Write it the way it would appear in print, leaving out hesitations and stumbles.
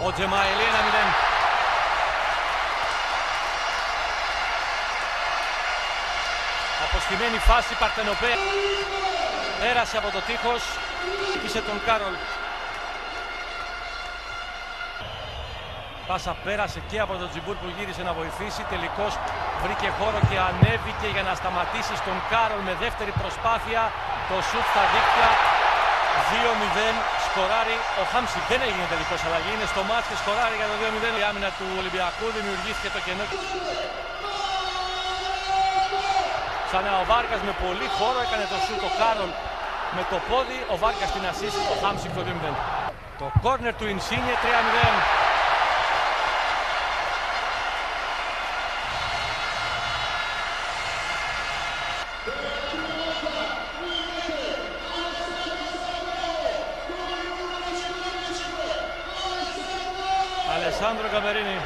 Ο Τζεμαηλί 1-0. Αποστημένη φάση, Παρτενοπέ. Πέρασε από το τείχος, είσαι τον Κάρολ. Πάσα πέρασε και από τον Τζιμπούρ που γύρισε να βοηθήσει. Τελικώς βρήκε χώρο και ανέβηκε για να σταματήσει στον Κάρολ με δεύτερη προσπάθεια. Το σουτ στα δίκτυα. 2-0. Σκοράρει ο Χάμσι. Δεν έγινε τελικώς αλλαγή. Είναι στο μάτς και σκοράρει για το 2-0. Η άμυνα του Ολυμπιακού, δημιουργήθηκε το κενό. Ξανά ο Βάρκας με πολύ χώρο έκανε το σουτ. Ο Κάρολ με το πόδι. Ο Βάρκας την ασίστη. Ο Χάμσι το 2-0. Το κόρνερ του Ινσίνιε 3-0. Alessandro Camerini.